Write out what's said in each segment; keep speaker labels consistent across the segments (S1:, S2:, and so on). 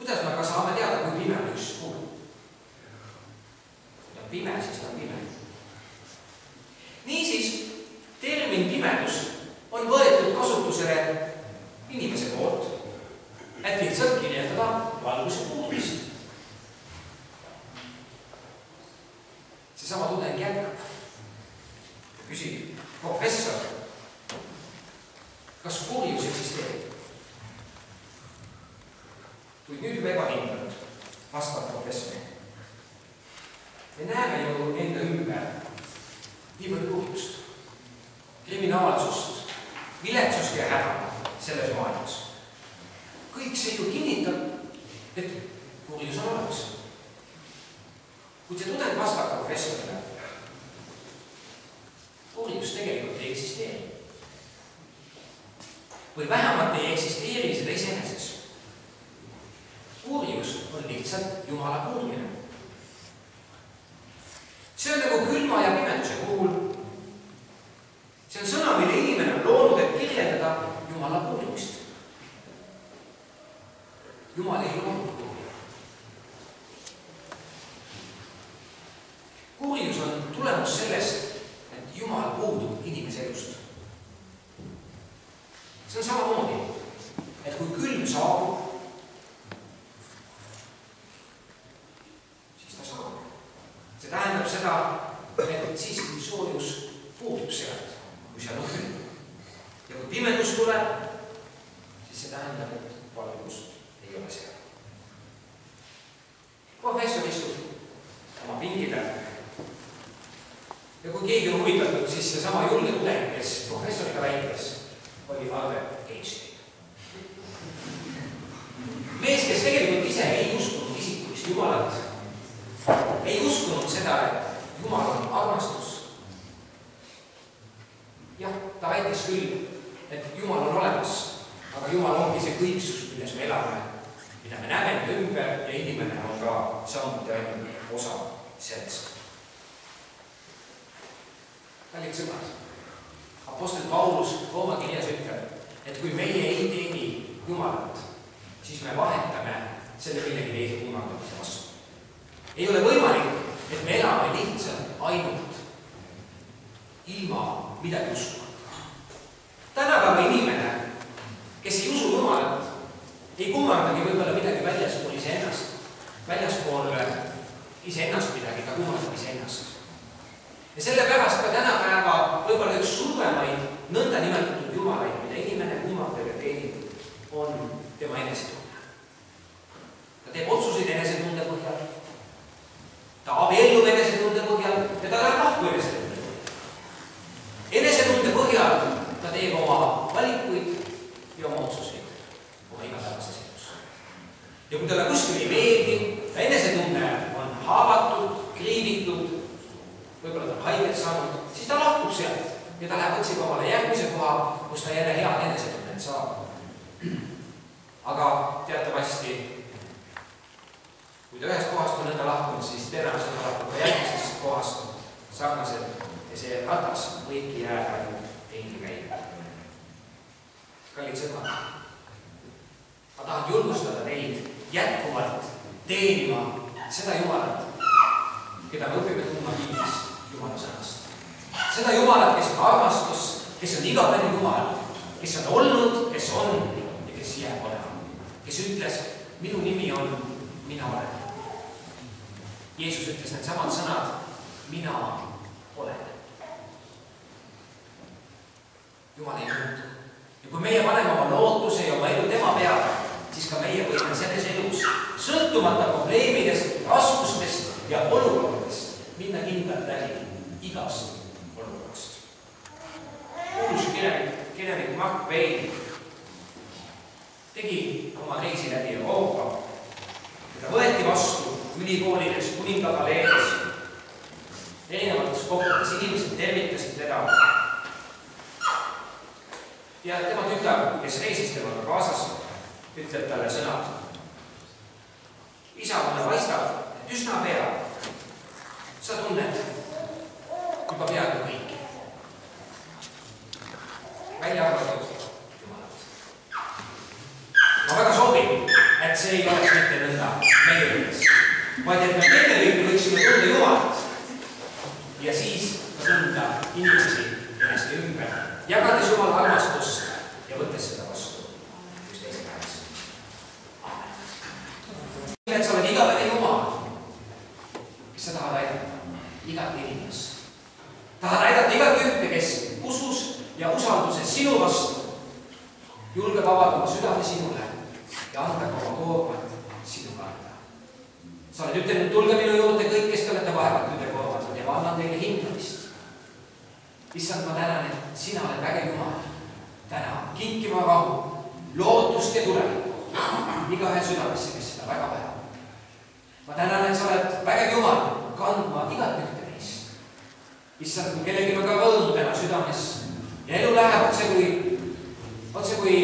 S1: Kuidas me ka saame teada, kui pime on üks kuu? Kui on pime, siis ta on pime. Niisiis, termin pimedus on võetud kasutusele inimese poolt, et lihtsalt kirjeldada valguse puudumist. Seesama tudeng jätkab ja küsib, professor, kas kurjus eksisteerib? Kuid nüüd juba ebahindanud, vastab professor. Me näeme ju enda ümber niivõrd kurjust, kriminaalsust, viletsust ja häda selles maailmas. Kõik see ju kinnitab, et kurjus on olemas. Kuid see tudeng vastab professorile. Kurjus tegelikult ei eksisteeri. Või vähemalt ei eksisteeri seda iseeneses. Kurjus on lihtsalt Jumala puudumine. See on nagu külma ja pimeduse puhul. See on sõna, mille inimene on loonud, et kirjeldada Jumala puudumist. Jumal ei loonud kurja. Kurjus on tulemus sellest, et Jumal puudub inimese elust. See on samamoodi, et kui külm saabub, siis ta saab. See tähendab seda, et siis kui soojus puudub sealt, kui seal on külm. Ja kui pimedus tuleb, siis see tähendab, et valgust ei ole seal. Professor istub oma pingile. Ja kui keegi on huvitatud, siis seesama julge tudeng, kes professoriga väikles, oli Albert Einstein. Mees, kes tegelikult ise ei uskunud isikulist Jumalat, ei uskunud seda, et Jumal on armastus. Jah, ta väitis küll, et Jumal on olemas, aga Jumal ongi see kõiksus, milles me elame, mida me näeme ümber ja inimene on ka samuti ainult osa sellest. Kallid sõbrad, apostel Paulus Rooma kirjas ütleb, et kui meie ei teeni Jumalat, siis me vahetame selle millegi teise kumandamise vastu. Ei ole võimalik, et me elame lihtsalt ainult ilma midagi uskuma. Tänapäeva inimene, kes ei usu Jumalat, ei kummardagi võib-olla midagi väljaspool iseennast. Väljaspool iseennast midagi, ta kummardab iseennast. Ja sellepärast ka tänapäeva võib-olla üks survemaid nõnda nimetatud jumalaid, mida inimene kummardab ja teenib, on tema enesetunne. Ta teeb otsuseid enesetunde põhjal, ta abiellub enesetunde põhjal ja ta läheb lahku enesetunde põhjal. Enesetunde põhjal ta teeb oma valikuid ja oma otsuseid oma igapäevases elus. Ja kui talle kuskil ei meeldi, ta enesetunne on haavatud, kriivitud, võib-olla ta on haiget saanud, siis ta lahkub sealt ja ta läheb otsib omale järgmise koha, kus ta jälle head enesetunnet saab. Aga teatavasti, kui ta ühest kohast on nõnda lahkunud, siis tõenäoliselt lahkub ka järgmisest kohast sarnaselt ja see ratas võibki jääda ringi käima. Kallid sõbrad, ma tahan julgustada teid jätkuvalt teenima seda Jumalat, keda me õpime tundma viis Jumala sõnast. Seda Jumalat, kes on armastus, kes on igavene Jumal, kes on olnud, kes on ja kes jääb olema. Kes ütles, minu nimi on, mina olen. Jeesus ütles need samad sõnad, mina olen. Jumal ei muutu. Ja kui meie paneme oma lootuse ja oma elu tema peale, siis ka meie võime selles elus sõltumata probleemidest, raskustest ja olukordadest minna kindlalt läbi igast olukorrast. Kuulus kirjanik Mark Twain tegi oma reisi läbi Euroopa ja ta võeti vastu ülikoolides, kuningapaleedes, erinevates kohtades inimesed tervitasid teda. Ja tema tütar, kes reisis temaga kaasas, ütleb talle sõnad. Isa, mulle paistab, et üsna pea sa tunned juba peaaegu kõiki. Välja arvatud Jumalat. Ma väga soovin, et see ei oleks mitte nõnda meie üles, vaid et me ennekõike võiksime tunda Jumalat ja siis tunda inimesi ennast ümber, jagades Jumala armastust ja võttes seda vastu just teise käest. Et sa oled igavene Jumal, kes sa tahad aidata igat inimest. Tahad aidata igat ühte, kes usus ja usalduses sinu vastu julgeb avada oma südame sinule ja anda ka oma koormat sinu kanda. Sa oled ütelnud, tulge minu juurde kõik, kes te olete vaevatud ja koormatud ja ma annan teile hingamist. Issand, ma tänan, et sina oled vägev Jumal. Täna kinkima rahu, lootust ja tulevikku igaühe südamesse, kes seda väga vaja. Ma tänan, et sa oled vägev Jumal kandma igat ühte neist. Issand, kui kellelgi on ka rõõm täna südames ja elu läheb otse kui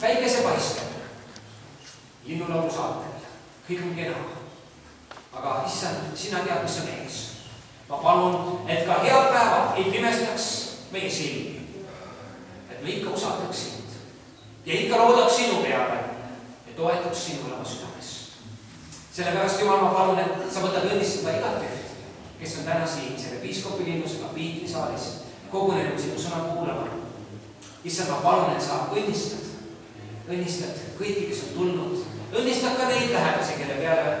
S1: päikese paistab linnulaulu saatel. Kõik on kena. Aga issand, sina tead, mis on ees. Ma palun, et ka head päevad ei pimestaks meie silmi. Et me ikka usaldaks sind ja ikka loodaks sinu peale ja toetaks sinule oma südames. Sellepärast, Jumal, ma palun, et sa võtad õnnistada igat üht, kes on täna siin selle piiskopi linnusega piitlisaalis kogunenud sinu sõna kuulama. Issand, ma palun, et sa õnnistad kõiki, kes on tulnud. Õnnistad ka neid lähedasi, kelle peale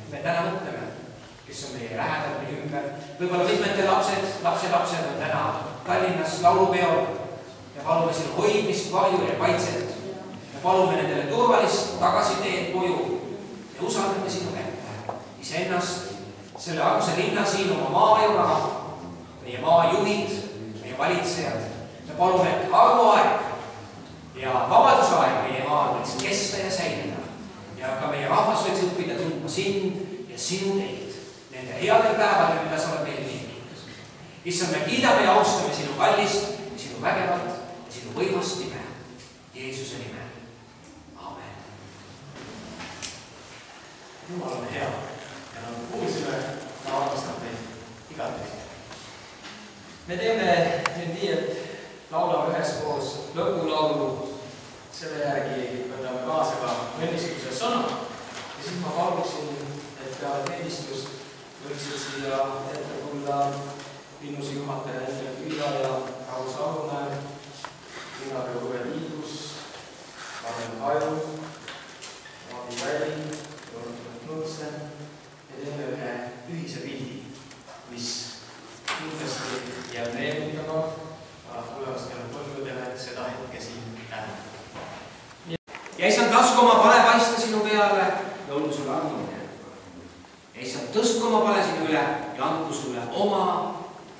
S1: me täna mõtleme, kes on meie lähedal, meie ümber. Võib-olla mitmete lapselapsed on täna Tallinnas laulupeol ja palume sinu hoidmist, varju ja kaitset. Ja palume nendele turvalist tagasiteed koju ja usaldame sinu kätte iseennast, selle armsa linna siin, oma maa ja oma rahva, meie maa juhid, meie valitsejad. Me palume, et armuaeg ja vabadusaeg meie maal võiks kesta ja säilida ja ka meie rahvas võiks õppida tundma sind ja sinu teid nende headel päevadel, mida sa oled meile teinud. Issand, me kiidame ja austame sinu kallist, sinu vägevat ja sinu võimast nime, Jeesuse nime. Amen. Jumal on hea ja nagu kuulsime, ta armastab meid igatpidi. Me teeme nüüd nii, et laulame üheskoos lõpulaulu, selle järgi võtame kaasa ka õnnistuse sõna ja siis ma paluksin, et peale teenistust võiksid siia ette tulla linnuse juhataja Hendrik Viila ja Raul Salumäe, linnapea Uwe Liidus, Karel Kaju, Maadi Väli, Jordan Knudsen ja teeme ühe ühise pildi, mis kindlasti jääb meenutama tulevastele põlvedele seda hetke siin täna. Ja issand, lasku oma pale paista sinu peale ja olgu sulle armumine. Ja issand, tõstku oma pale sinu üle ja andku sulle oma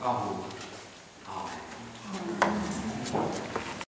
S1: rahu.